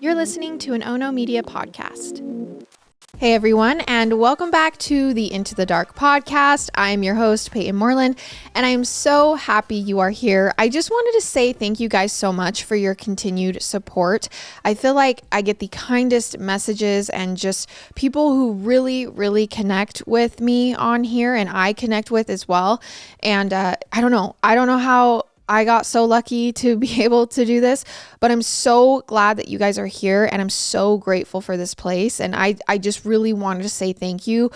You're listening to an Ono Media podcast. Hey everyone, and welcome back to the Into the Dark podcast. I am your host, Payton Moreland, and I am so happy you are here. I just wanted to say thank you guys so much for your continued support. I feel like I get the kindest messages and just people who really connect with me on here, and I connect with as well. And I don't know how I got so lucky to be able to do this, but I'm so glad that you guys are here, and I'm so grateful for this place. And I just really wanted to say thank you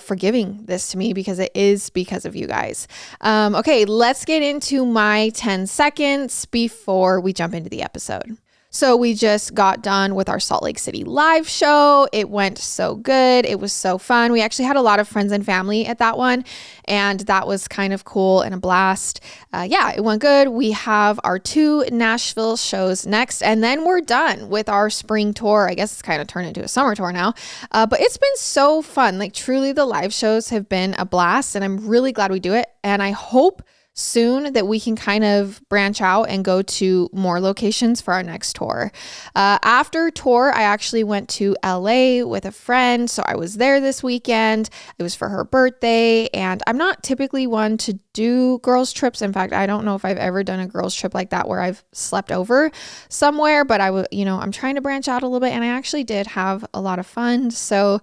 for giving this to me, because it is because of you guys. Okay, let's get into my 10 seconds before we jump into the episode. So we just got done with our Salt Lake City live show. It went so good. It was so fun. We actually had a lot of friends and family at that one, and that was kind of cool and a blast. It went good. We have our 2 Nashville shows next, and then we're done with our spring tour. I guess it's kind of turned into a summer tour now, but it's been so fun. Like, truly, the live shows have been a blast, and I'm really glad we do it. And I hope soon that we can kind of branch out and go to more locations for our next tour. After tour, I actually went to LA with a friend. So I was there this weekend. It was for her birthday, and I'm not typically one to do girls trips. In fact, I don't know if I've ever done a girls trip like that where I've slept over somewhere, but I'm trying to branch out a little bit, and I actually did have a lot of fun. So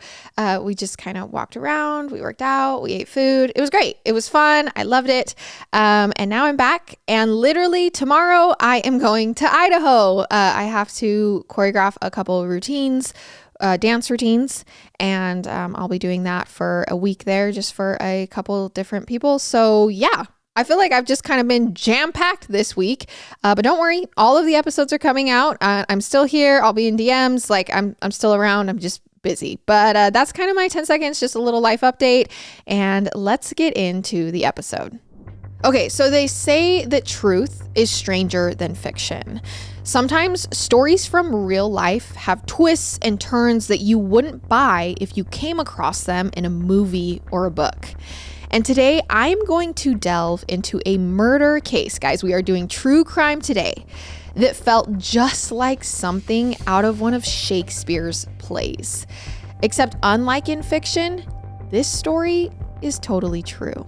we just kind of walked around, we worked out, we ate food. It was great. It was fun. I loved it. And now I'm back, and literally tomorrow I am going to Idaho. I have to choreograph a couple of routines, dance routines, and I'll be doing that for a week there, just for a couple different people. So yeah, I feel like I've just kind of been jam-packed this week, but don't worry, all of the episodes are coming out. I'm still here. I'll be in DMs. Like, I'm still around. I'm just busy, but that's kind of my 10 seconds, just a little life update, and let's get into the episode. Okay, so they say that truth is stranger than fiction. Sometimes stories from real life have twists and turns that you wouldn't buy if you came across them in a movie or a book. And today I'm going to delve into a murder case, guys. We are doing true crime today, that felt just like something out of one of Shakespeare's plays. Except unlike in fiction, this story is totally true.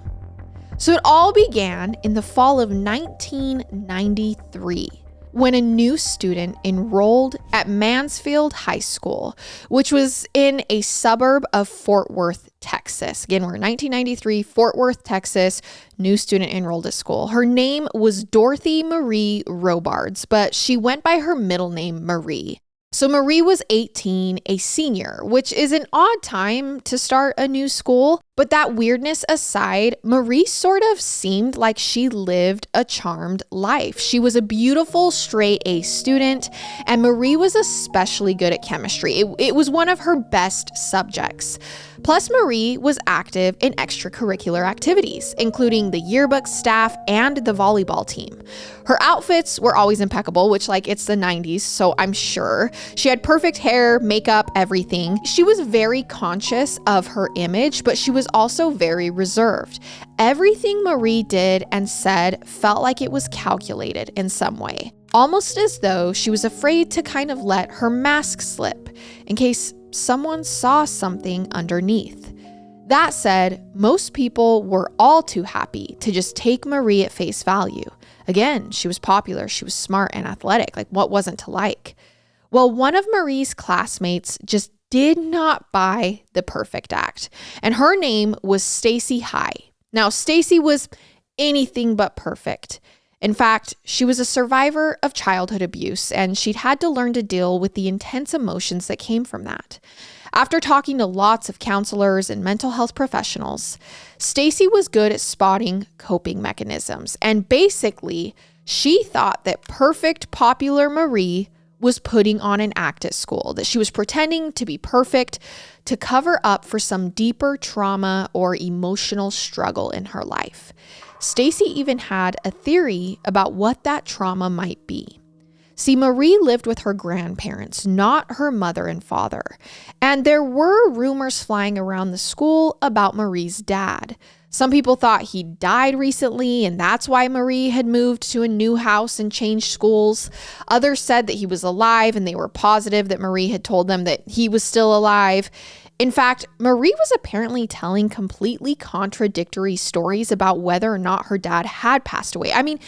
So it all began in the fall of 1993, when a new student enrolled at Mansfield High School, which was in a suburb of Fort Worth, Texas. Again, we're in 1993, Fort Worth, Texas, new student enrolled at school. Her name was Dorothy Marie Robards, but she went by her middle name, Marie. So Marie was 18, a senior, which is an odd time to start a new school. But that weirdness aside, Marie sort of seemed like she lived a charmed life. She was a beautiful straight A student, and Marie was especially good at chemistry. It was one of her best subjects. Plus, Marie was active in extracurricular activities, including the yearbook staff and the volleyball team. Her outfits were always impeccable, which, it's the 90s, so I'm sure. She had perfect hair, makeup, everything. She was very conscious of her image, but she was also very reserved. Everything Marie did and said felt like it was calculated in some way, almost as though she was afraid to kind of let her mask slip in case someone saw something underneath. That said, most people were all too happy to just take Marie at face value. Again, she was popular, she was smart and athletic. What wasn't to like? Well, one of Marie's classmates just did not buy the perfect act, and her name was Stacy High. Now, Stacy was anything but perfect. In fact, she was a survivor of childhood abuse, and she'd had to learn to deal with the intense emotions that came from that. After talking to lots of counselors and mental health professionals, Stacy was good at spotting coping mechanisms, and basically, she thought that perfect popular Marie was putting on an act at school, that she was pretending to be perfect to cover up for some deeper trauma or emotional struggle in her life. Stacy even had a theory about what that trauma might be. See, Marie lived with her grandparents, not her mother and father. And there were rumors flying around the school about Marie's dad. Some people thought he died recently, and that's why Marie had moved to a new house and changed schools. Others said that he was alive, and they were positive that Marie had told them that he was still alive. In fact, Marie was apparently telling completely contradictory stories about whether or not her dad had passed away. I mean,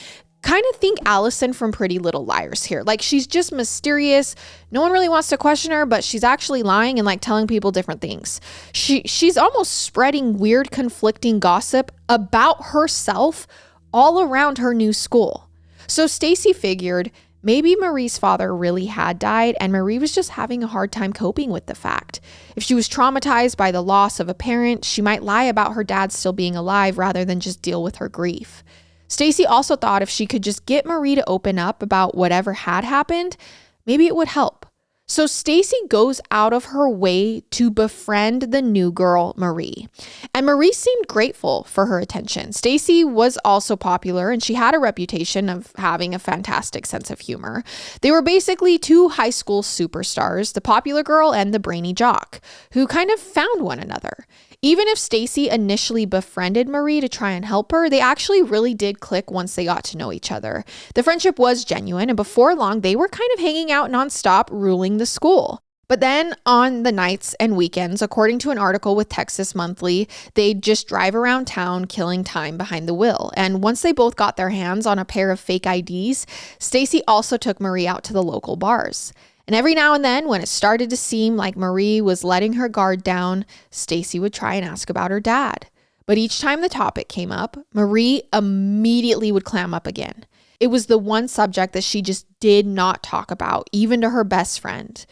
kind of think Allison from Pretty Little Liars here. Like, she's just mysterious. No one really wants to question her, but she's actually lying and like telling people different things. She's almost spreading weird, conflicting gossip about herself all around her new school. So Stacy figured maybe Marie's father really had died, and Marie was just having a hard time coping with the fact. If she was traumatized by the loss of a parent, she might lie about her dad still being alive rather than just deal with her grief. Stacy also thought if she could just get Marie to open up about whatever had happened, maybe it would help. So Stacy goes out of her way to befriend the new girl, Marie. And Marie seemed grateful for her attention. Stacy was also popular, and she had a reputation of having a fantastic sense of humor. They were basically two high school superstars, the popular girl and the brainy jock, who kind of found one another. Even if Stacy initially befriended Marie to try and help her, they actually really did click once they got to know each other. The friendship was genuine, and before long, they were kind of hanging out nonstop, ruling the school. But then on the nights and weekends, according to an article with Texas Monthly, they'd just drive around town killing time behind the wheel. And once they both got their hands on a pair of fake IDs, Stacy also took Marie out to the local bars. And every now and then, when it started to seem like Marie was letting her guard down, Stacy would try and ask about her dad. But each time the topic came up, Marie immediately would clam up again. It was the one subject that she just did not talk about, even to her best friend.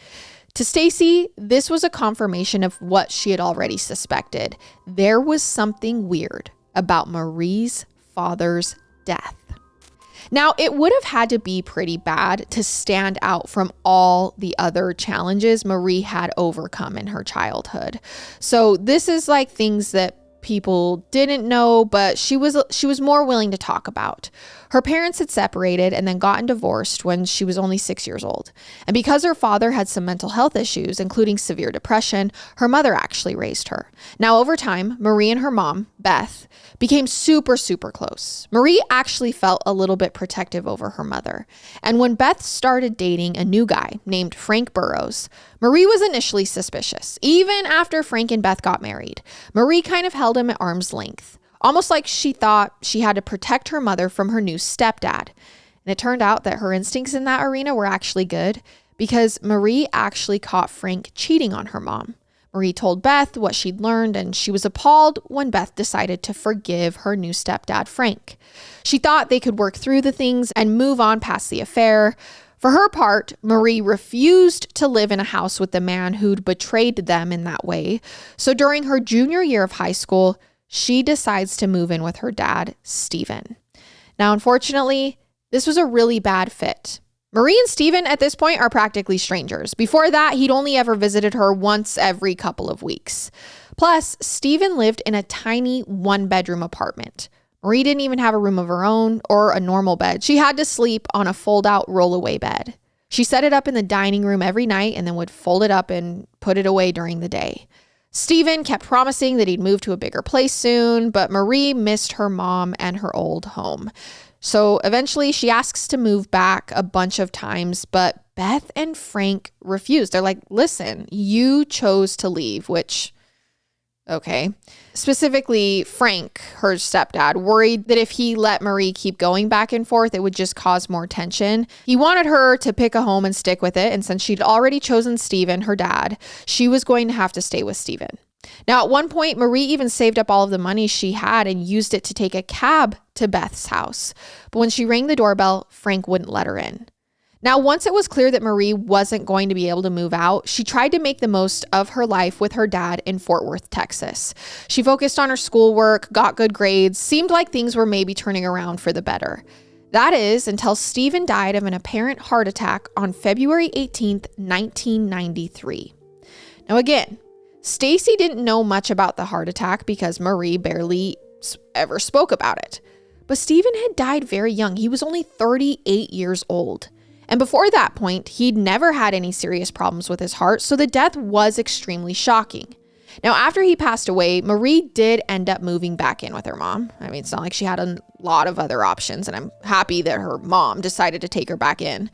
To Stacy, this was a confirmation of what she had already suspected. There was something weird about Marie's father's death. Now, it would have had to be pretty bad to stand out from all the other challenges Marie had overcome in her childhood. So this is like things that people didn't know, but she was more willing to talk about. Her parents had separated and then gotten divorced when she was only 6 years old. And because her father had some mental health issues, including severe depression, her mother actually raised her. Now, over time, Marie and her mom, Beth, became super, super close. Marie actually felt a little bit protective over her mother. And when Beth started dating a new guy named Frank Burrows, Marie was initially suspicious. Even after Frank and Beth got married, Marie kind of held him at arm's length, almost like she thought she had to protect her mother from her new stepdad. And it turned out that her instincts in that arena were actually good, because Marie actually caught Frank cheating on her mom. Marie told Beth what she'd learned, and she was appalled when Beth decided to forgive her new stepdad, Frank. She thought they could work through the things and move on past the affair. For her part, Marie refused to live in a house with the man who'd betrayed them in that way. So during her junior year of high school, she decides to move in with her dad, Steven. Now, unfortunately, this was a really bad fit. Marie and Steven at this point are practically strangers. Before that, he'd only ever visited her once every couple of weeks. Plus, Steven lived in a tiny one-bedroom apartment. Marie didn't even have a room of her own or a normal bed. She had to sleep on a fold-out roll-away bed. She set it up in the dining room every night and then would fold it up and put it away during the day. Steven kept promising that he'd move to a bigger place soon, but Marie missed her mom and her old home. So eventually she asks to move back a bunch of times, but Beth and Frank refused. They're like, listen, you chose to leave, which, okay. Specifically, Frank, her stepdad, worried that if he let Marie keep going back and forth, it would just cause more tension. He wanted her to pick a home and stick with it. And since she'd already chosen Steven, her dad, she was going to have to stay with Steven. Now, at one point, Marie even saved up all of the money she had and used it to take a cab to Beth's house. But when she rang the doorbell, Frank wouldn't let her in. Now, once it was clear that Marie wasn't going to be able to move out, she tried to make the most of her life with her dad in Fort Worth, Texas. She focused on her schoolwork, got good grades, seemed like things were maybe turning around for the better. That is, until Steven died of an apparent heart attack on February 18th, 1993. Now, again, Stacy didn't know much about the heart attack because Marie barely ever spoke about it. But Steven had died very young. He was only 38 years old. And before that point, he'd never had any serious problems with his heart, so the death was extremely shocking. Now, after he passed away, Marie did end up moving back in with her mom. I mean, it's not like she had a lot of other options, and I'm happy that her mom decided to take her back in.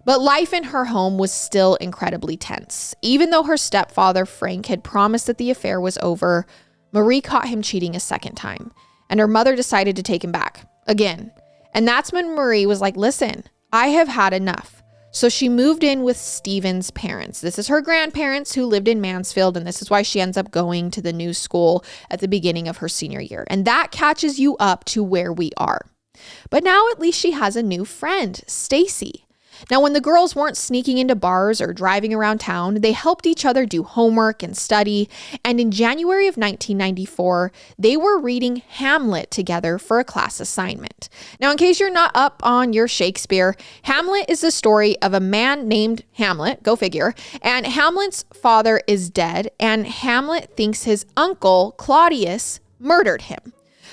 But life in her home was still incredibly tense. Even though her stepfather, Frank, had promised that the affair was over, Marie caught him cheating a second time, and her mother decided to take him back again. And that's when Marie was like, listen, I have had enough. So she moved in with Steven's parents. This is her grandparents who lived in Mansfield, and this is why she ends up going to the new school at the beginning of her senior year. And that catches you up to where we are. But now at least she has a new friend, Stacy. Now, when the girls weren't sneaking into bars or driving around town, they helped each other do homework and study. And in January of 1994, they were reading Hamlet together for a class assignment. Now, in case you're not up on your Shakespeare, Hamlet is the story of a man named Hamlet, go figure, and Hamlet's father is dead, and Hamlet thinks his uncle, Claudius, murdered him.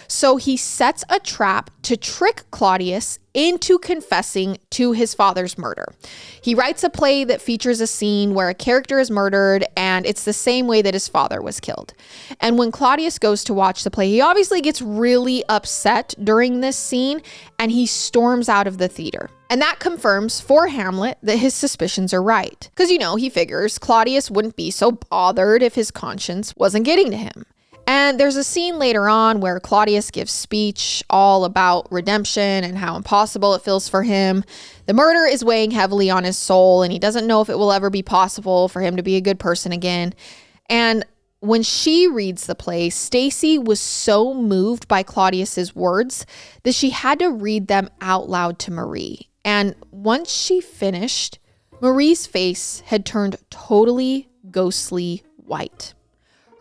So he sets a trap to trick Claudius into confessing to his father's murder. He writes a play that features a scene where a character is murdered, and it's the same way that his father was killed. And when Claudius goes to watch the play, he obviously gets really upset during this scene, and he storms out of the theater. And that confirms for Hamlet that his suspicions are right. Because, he figures Claudius wouldn't be so bothered if his conscience wasn't getting to him. And there's a scene later on where Claudius gives speech all about redemption and how impossible it feels for him. The murder is weighing heavily on his soul, and he doesn't know if it will ever be possible for him to be a good person again. And when she reads the play, Stacy was so moved by Claudius's words that she had to read them out loud to Marie. And once she finished, Marie's face had turned totally ghostly white.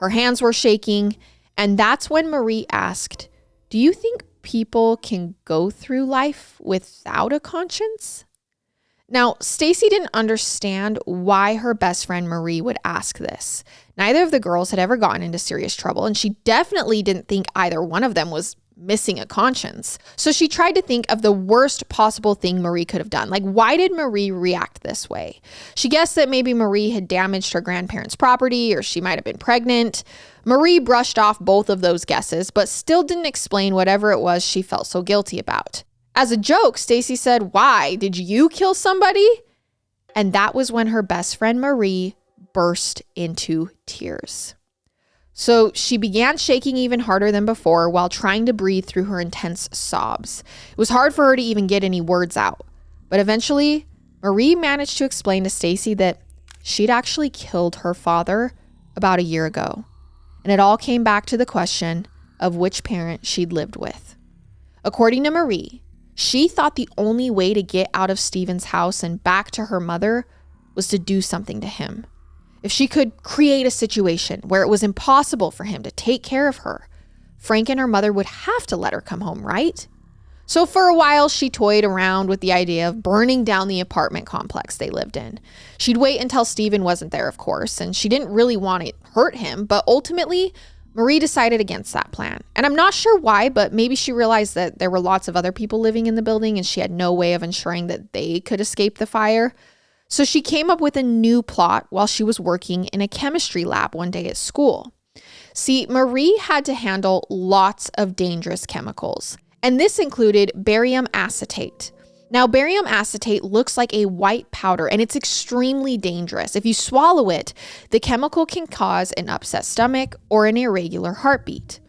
Her hands were shaking, and that's when Marie asked, "Do you think people can go through life without a conscience?" Now, Stacy didn't understand why her best friend Marie would ask this. Neither of the girls had ever gotten into serious trouble, and she definitely didn't think either one of them was missing a conscience. So she tried to think of the worst possible thing Marie could have done. Like, why did Marie react this way? She guessed that maybe Marie had damaged her grandparents' property, or she might have been pregnant. Marie brushed off both of those guesses, but still didn't explain whatever it was she felt so guilty about. As a joke, Stacy said, "Why? Did you kill somebody?" And that was when her best friend Marie burst into tears. So she began shaking even harder than before while trying to breathe through her intense sobs. It was hard for her to even get any words out. But eventually, Marie managed to explain to Stacy that she'd actually killed her father about a year ago. And it all came back to the question of which parent she'd lived with. According to Marie, she thought the only way to get out of Steven's house and back to her mother was to do something to him. If she could create a situation where it was impossible for him to take care of her, Frank and her mother would have to let her come home, right? So for a while, she toyed around with the idea of burning down the apartment complex they lived in. She'd wait until Steven wasn't there, of course, and she didn't really want to hurt him, but ultimately, Marie decided against that plan. And I'm not sure why, but maybe she realized that there were lots of other people living in the building and she had no way of ensuring that they could escape the fire. So she came up with a new plot while she was working in a chemistry lab one day at school. See, Marie had to handle lots of dangerous chemicals, and this included barium acetate. Now, barium acetate looks like a white powder, and it's extremely dangerous. If you swallow it, the chemical can cause an upset stomach or an irregular heartbeat.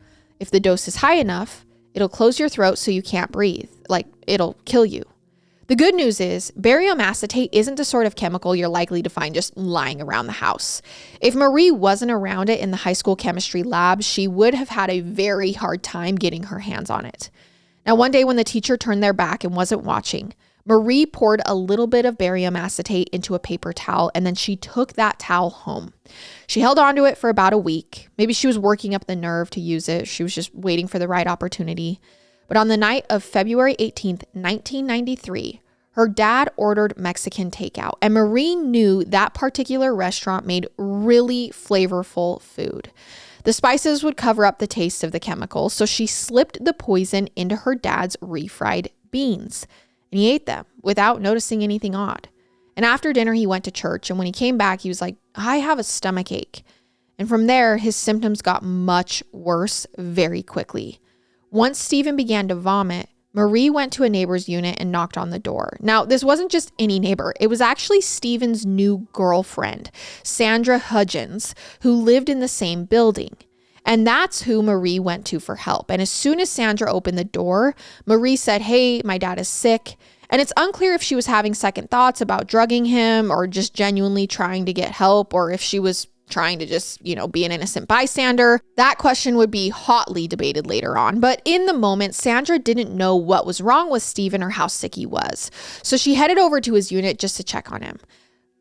If the dose is high enough, it'll close your throat so you can't breathe. Like, it'll kill you. The good news is barium acetate isn't the sort of chemical you're likely to find just lying around the house. If Marie wasn't around it in the high school chemistry lab, she would have had a very hard time getting her hands on it. Now, one day when the teacher turned their back and wasn't watching, Marie poured a little bit of barium acetate into a paper towel, and then she took that towel home. She held onto it for about a week. Maybe she was working up the nerve to use it. She was just waiting for the right opportunity. But on the night of February 18th, 1993, her dad ordered Mexican takeout, and Marie knew that particular restaurant made really flavorful food. The spices would cover up the taste of the chemicals, so she slipped the poison into her dad's refried beans, and he ate them without noticing anything odd. And after dinner, he went to church, and when he came back, he was like, "I have a stomach ache." And from there, his symptoms got much worse very quickly. Once Steven began to vomit, Marie went to a neighbor's unit and knocked on the door. Now, this wasn't just any neighbor. It was actually Steven's new girlfriend, Sandra Hudgens, who lived in the same building. And that's who Marie went to for help. And as soon as Sandra opened the door, Marie said, "Hey, my dad is sick." And it's unclear if she was having second thoughts about drugging him or just genuinely trying to get help, or if she was trying to just, be an innocent bystander. That question would be hotly debated later on. But in the moment, Sandra didn't know what was wrong with Steven or how sick he was. So she headed over to his unit just to check on him.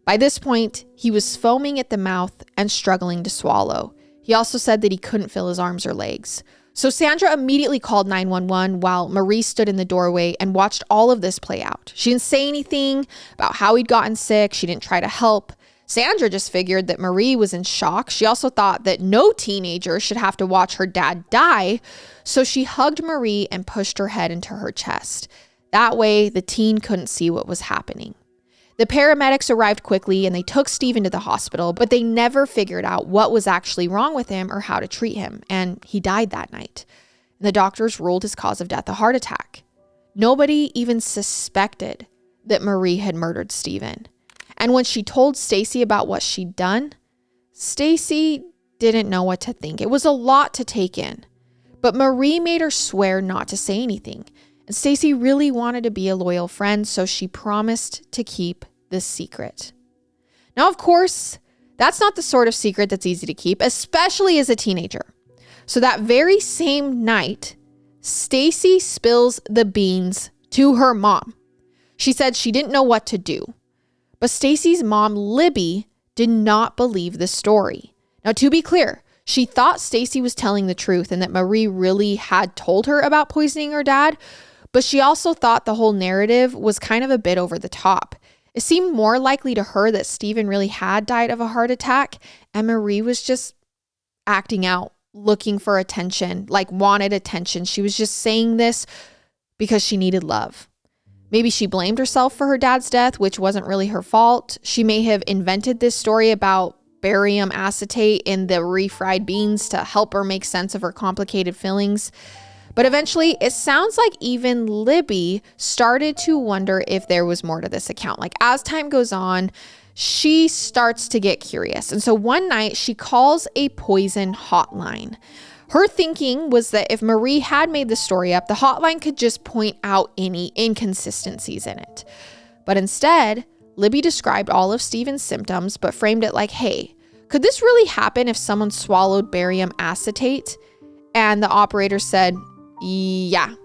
By this point, he was foaming at the mouth and struggling to swallow. He also said that he couldn't feel his arms or legs. So Sandra immediately called 911 while Marie stood in the doorway and watched all of this play out. She didn't say anything about how he'd gotten sick. She didn't try to help. Sandra just figured that Marie was in shock. She also thought that no teenager should have to watch her dad die. So she hugged Marie and pushed her head into her chest. That way, the teen couldn't see what was happening. The paramedics arrived quickly and they took Steven to the hospital, but they never figured out what was actually wrong with him or how to treat him. And he died that night. And the doctors ruled his cause of death a heart attack. Nobody even suspected that Marie had murdered Steven. And when she told Stacy about what she'd done, Stacy didn't know what to think. It was a lot to take in. But Marie made her swear not to say anything. And Stacy really wanted to be a loyal friend, so she promised to keep this secret. Now, of course, that's not the sort of secret that's easy to keep, especially as a teenager. So that very same night, Stacy spills the beans to her mom. She said she didn't know what to do. But Stacy's mom, Libby, did not believe the story. Now, to be clear, she thought Stacy was telling the truth and that Marie really had told her about poisoning her dad, but she also thought the whole narrative was kind of a bit over the top. It seemed more likely to her that Steven really had died of a heart attack and Marie was just acting out, looking for attention, like wanted attention. She was just saying this because she needed love. Maybe she blamed herself for her dad's death, which wasn't really her fault. She may have invented this story about barium acetate in the refried beans to help her make sense of her complicated feelings. But eventually, it sounds like even Libby started to wonder if there was more to this account. Like as time goes on, she starts to get curious. And so one night she calls a poison hotline. Her thinking was that if Marie had made the story up, the hotline could just point out any inconsistencies in it. But instead, Libby described all of Steven's symptoms, but framed it like, hey, could this really happen if someone swallowed barium acetate? And the operator said, yeah.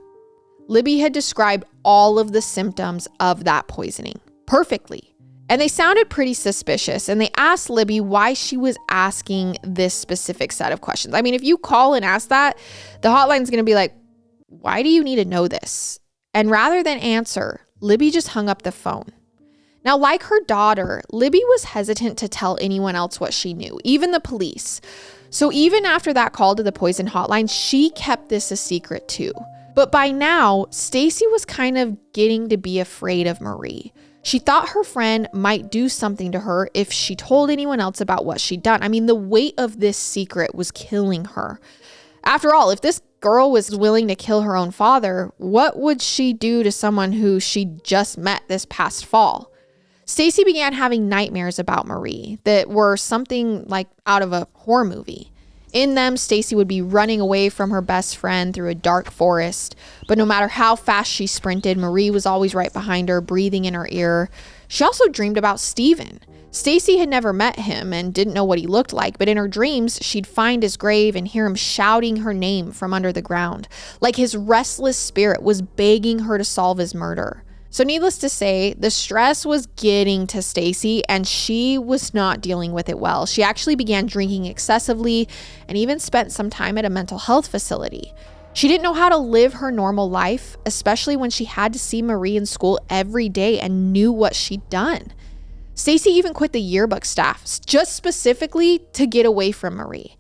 Libby had described all of the symptoms of that poisoning perfectly. And they sounded pretty suspicious. And they asked Libby why she was asking this specific set of questions. I mean, if you call and ask that, the hotline's going to be like, why do you need to know this? And rather than answer, Libby just hung up the phone. Now, like her daughter, Libby was hesitant to tell anyone else what she knew, even the police. So even after that call to the poison hotline, she kept this a secret too. But by now, Stacy was kind of getting to be afraid of Marie. She thought her friend might do something to her if she told anyone else about what she'd done. I mean, the weight of this secret was killing her. After all, if this girl was willing to kill her own father, what would she do to someone who she just met this past fall? Stacy began having nightmares about Marie that were something like out of a horror movie. In them, Stacy would be running away from her best friend through a dark forest. But no matter how fast she sprinted, Marie was always right behind her, breathing in her ear. She also dreamed about Steven. Stacy had never met him and didn't know what he looked like, but in her dreams, she'd find his grave and hear him shouting her name from under the ground, like his restless spirit was begging her to solve his murder. So needless to say, the stress was getting to Stacy and she was not dealing with it well. She actually began drinking excessively and even spent some time at a mental health facility. She didn't know how to live her normal life, especially when she had to see Marie in school every day and knew what she'd done. Stacy even quit the yearbook staff just specifically to get away from Marie.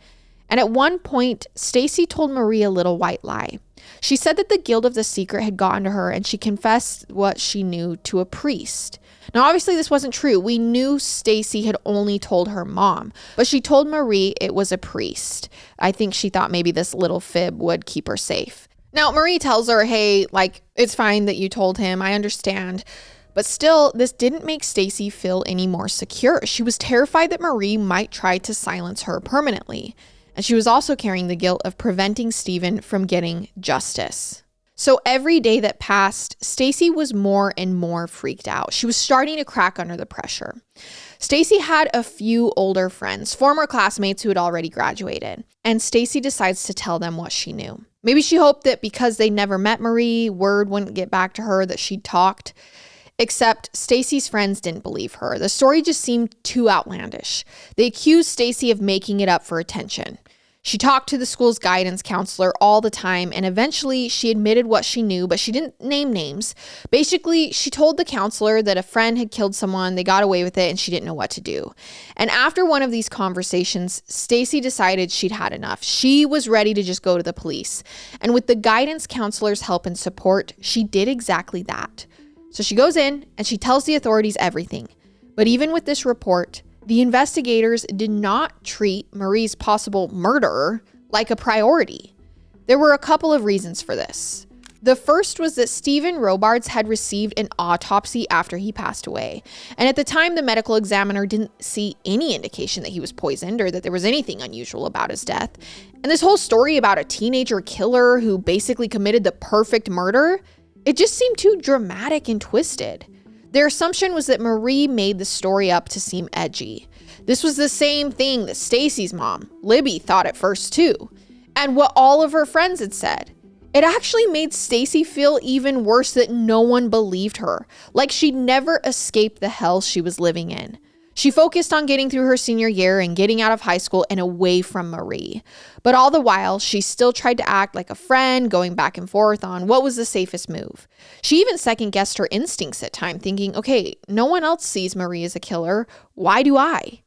And at one point, Stacy told Marie a little white lie. She said that the guilt of the secret had gotten to her and she confessed what she knew to a priest. Now, obviously, this wasn't true. We knew Stacy had only told her mom, but she told Marie it was a priest. I think she thought maybe this little fib would keep her safe. Now, Marie tells her, hey, it's fine that you told him. I understand. But still, this didn't make Stacy feel any more secure. She was terrified that Marie might try to silence her permanently. And she was also carrying the guilt of preventing Steven from getting justice. So every day that passed, Stacy was more and more freaked out. She was starting to crack under the pressure. Stacy had a few older friends, former classmates who had already graduated, and Stacy decides to tell them what she knew. Maybe she hoped that because they never met Marie, word wouldn't get back to her that she'd talked. Except Stacy's friends didn't believe her. The story just seemed too outlandish. They accused Stacy of making it up for attention. She talked to the school's guidance counselor all the time, and eventually she admitted what she knew, but she didn't name names. Basically, she told the counselor that a friend had killed someone, they got away with it, and she didn't know what to do. And after one of these conversations, Stacy decided she'd had enough. She was ready to just go to the police. And with the guidance counselor's help and support, she did exactly that. So she goes in and she tells the authorities everything. But even with this report, the investigators did not treat Marie's possible murderer like a priority. There were a couple of reasons for this. The first was that Steven Robards had received an autopsy after he passed away. And at the time, the medical examiner didn't see any indication that he was poisoned or that there was anything unusual about his death. And this whole story about a teenager killer who basically committed the perfect murder, it just seemed too dramatic and twisted. Their assumption was that Marie made the story up to seem edgy. This was the same thing that Stacy's mom, Libby, thought at first too, and what all of her friends had said. It actually made Stacy feel even worse that no one believed her, like she'd never escaped the hell she was living in. She focused on getting through her senior year and getting out of high school and away from Marie. But all the while, she still tried to act like a friend, going back and forth on what was the safest move. She even second-guessed her instincts at times, thinking, okay, no one else sees Marie as a killer. Why do I?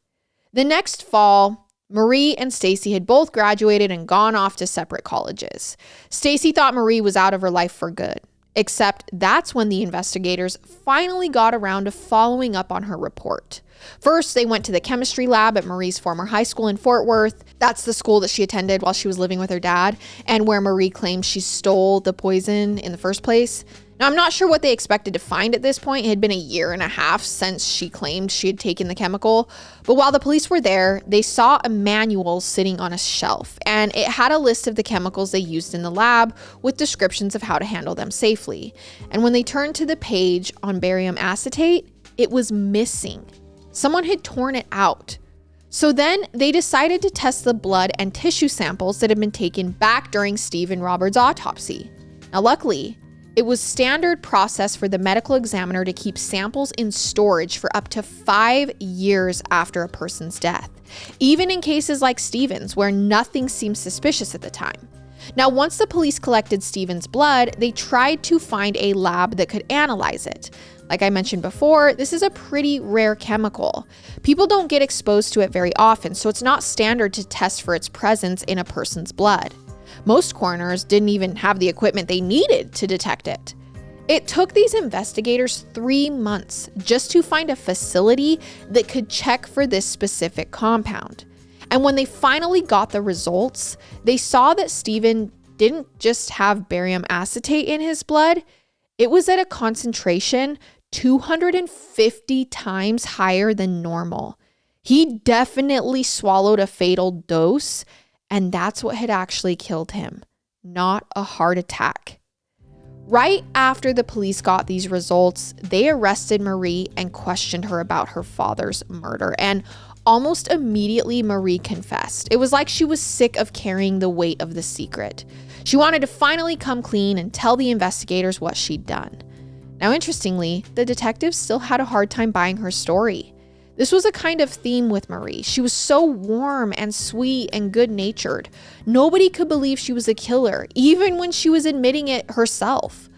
The next fall, Marie and Stacy had both graduated and gone off to separate colleges. Stacy thought Marie was out of her life for good. Except that's when the investigators finally got around to following up on her report. First, they went to the chemistry lab at Marie's former high school in Fort Worth. That's the school that she attended while she was living with her dad, and where Marie claims she stole the poison in the first place. Now, I'm not sure what they expected to find at this point. It had been a year and a half since she claimed she had taken the chemical. But while the police were there, they saw a manual sitting on a shelf, and it had a list of the chemicals they used in the lab with descriptions of how to handle them safely. And when they turned to the page on barium acetate, it was missing. Someone had torn it out. So then they decided to test the blood and tissue samples that had been taken back during Steven Robards' autopsy. Now, luckily, it was standard process for the medical examiner to keep samples in storage for up to 5 years after a person's death, even in cases like Steven's, where nothing seemed suspicious at the time. Now, once the police collected Steven's blood, they tried to find a lab that could analyze it. Like I mentioned before, this is a pretty rare chemical. People don't get exposed to it very often, so it's not standard to test for its presence in a person's blood. Most coroners didn't even have the equipment they needed to detect it. It took these investigators 3 months just to find a facility that could check for this specific compound. And when they finally got the results, they saw that Steven didn't just have barium acetate in his blood. It was at a concentration 250 times higher than normal. He definitely swallowed a fatal dose, and that's what had actually killed him, not a heart attack. Right after the police got these results, they arrested Marie and questioned her about her father's murder. And almost immediately, Marie confessed. It was like she was sick of carrying the weight of the secret. She wanted to finally come clean and tell the investigators what she'd done. Now, interestingly, the detectives still had a hard time buying her story. This was a kind of theme with Marie. She was so warm and sweet and good-natured. Nobody could believe she was a killer, even when she was admitting it herself.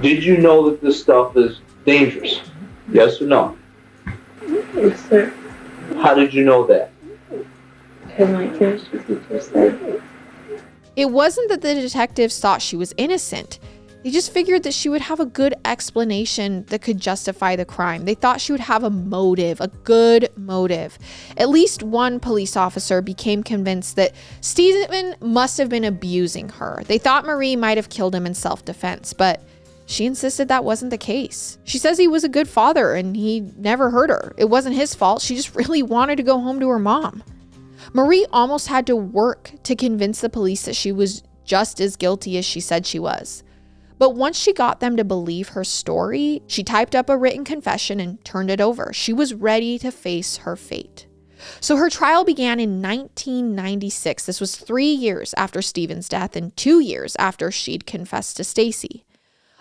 Did you know that this stuff is dangerous? Yes or no? Yes, sir. How did you know that? Because my chemistry teacher said. It wasn't that the detectives thought she was innocent. They just figured that she would have a good explanation that could justify the crime. They thought she would have a motive, a good motive. At least one police officer became convinced that Steven must have been abusing her. They thought Marie might have killed him in self-defense, but she insisted that wasn't the case. She says he was a good father and he never hurt her. It wasn't his fault. She just really wanted to go home to her mom. Marie almost had to work to convince the police that she was just as guilty as she said she was. But once she got them to believe her story, she typed up a written confession and turned it over. She was ready to face her fate. So her trial began in 1996. This was 3 years after Steven's death and 2 years after she'd confessed to Stacy.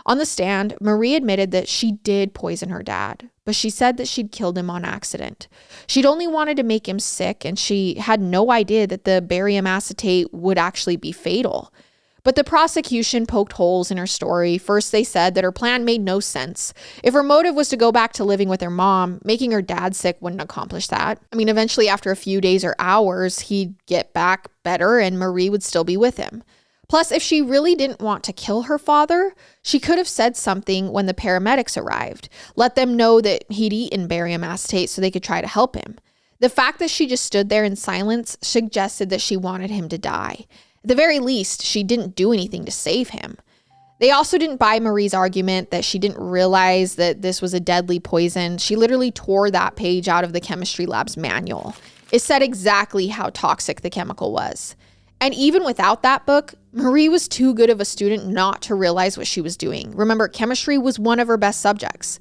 On the stand, Marie admitted that she did poison her dad, but she said that she'd killed him on accident. She'd only wanted to make him sick, and she had no idea that the barium acetate would actually be fatal. But the prosecution poked holes in her story. First, they said that her plan made no sense. If her motive was to go back to living with her mom, making her dad sick wouldn't accomplish that. I mean, eventually, after a few days or hours, he'd get back better and Marie would still be with him. Plus, if she really didn't want to kill her father, she could have said something when the paramedics arrived. Let them know that he'd eaten barium acetate so they could try to help him. The fact that she just stood there in silence suggested that she wanted him to die. At the very least, she didn't do anything to save him. They also didn't buy Marie's argument that she didn't realize that this was a deadly poison. She literally tore that page out of the chemistry lab's manual. It said exactly how toxic the chemical was. And even without that book, Marie was too good of a student not to realize what she was doing. Remember, chemistry was one of her best subjects.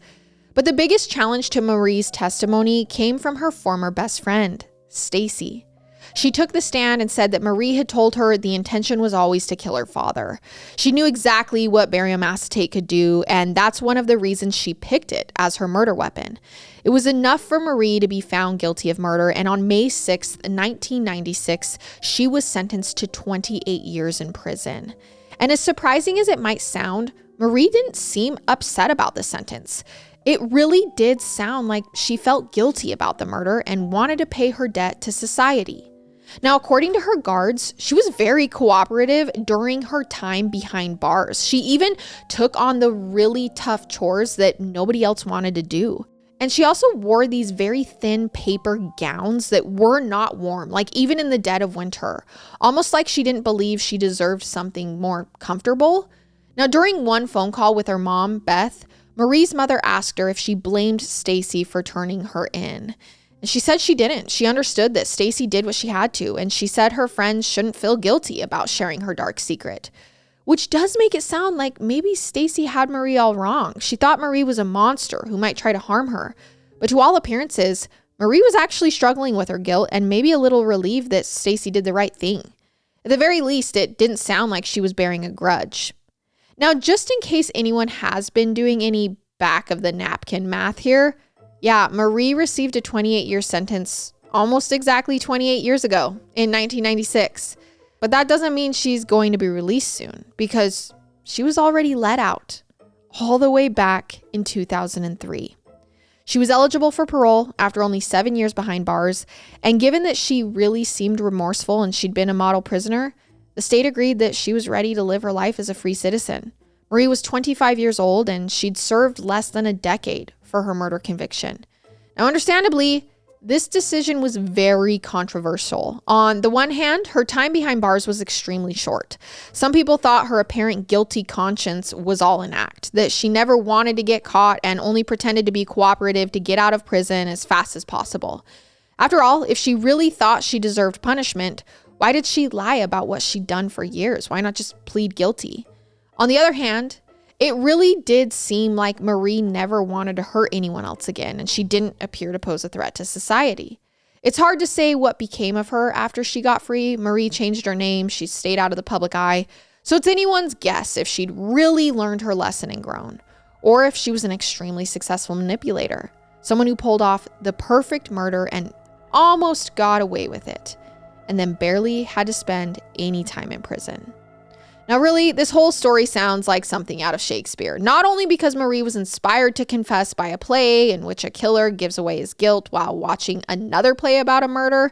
But the biggest challenge to Marie's testimony came from her former best friend, Stacy. She took the stand and said that Marie had told her the intention was always to kill her father. She knew exactly what barium acetate could do, and that's one of the reasons she picked it as her murder weapon. It was enough for Marie to be found guilty of murder, and on May 6, 1996, she was sentenced to 28 years in prison. And as surprising as it might sound, Marie didn't seem upset about the sentence. It really did sound like she felt guilty about the murder and wanted to pay her debt to society. Now, according to her guards, she was very cooperative during her time behind bars. She even took on the really tough chores that nobody else wanted to do. And she also wore these very thin paper gowns that were not warm, like even in the dead of winter, almost like she didn't believe she deserved something more comfortable. Now, during one phone call with her mom, Beth, Marie's mother asked her if she blamed Stacy for turning her in. And she said she didn't. She understood that Stacy did what she had to, and she said her friends shouldn't feel guilty about sharing her dark secret. Which does make it sound like maybe Stacy had Marie all wrong. She thought Marie was a monster who might try to harm her. But to all appearances, Marie was actually struggling with her guilt and maybe a little relieved that Stacy did the right thing. At the very least, it didn't sound like she was bearing a grudge. Now, just in case anyone has been doing any back of the napkin math here, yeah, Marie received a 28-year sentence almost exactly 28 years ago in 1996. But that doesn't mean she's going to be released soon because she was already let out all the way back in 2003. She was eligible for parole after only 7 years behind bars. And given that she really seemed remorseful and she'd been a model prisoner, the state agreed that she was ready to live her life as a free citizen. Marie was 25 years old and she'd served less than a decade for her murder conviction. Now, understandably, this decision was very controversial. On the one hand, her time behind bars was extremely short. Some people thought her apparent guilty conscience was all an act, that she never wanted to get caught and only pretended to be cooperative to get out of prison as fast as possible. After all, if she really thought she deserved punishment, why did she lie about what she'd done for years? Why not just plead guilty? On the other hand, it really did seem like Marie never wanted to hurt anyone else again, and she didn't appear to pose a threat to society. It's hard to say what became of her after she got free. Marie changed her name, she stayed out of the public eye, so it's anyone's guess if she'd really learned her lesson and grown, or if she was an extremely successful manipulator, someone who pulled off the perfect murder and almost got away with it, and then barely had to spend any time in prison. Now, really, this whole story sounds like something out of Shakespeare, not only because Marie was inspired to confess by a play in which a killer gives away his guilt while watching another play about a murder,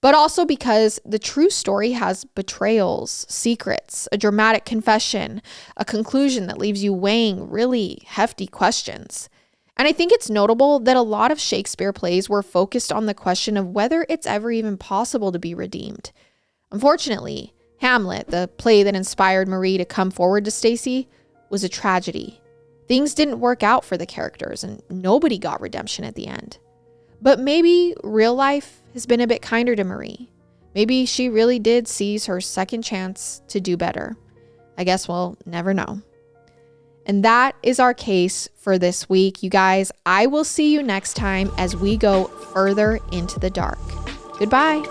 but also because the true story has betrayals, secrets, a dramatic confession, a conclusion that leaves you weighing really hefty questions. And I think it's notable that a lot of Shakespeare plays were focused on the question of whether it's ever even possible to be redeemed. Unfortunately, Hamlet, the play that inspired Marie to come forward to Stacy, was a tragedy. Things didn't work out for the characters and nobody got redemption at the end. But maybe real life has been a bit kinder to Marie. Maybe she really did seize her second chance to do better. I guess we'll never know. And that is our case for this week. You guys, I will see you next time as we go further into the dark. Goodbye.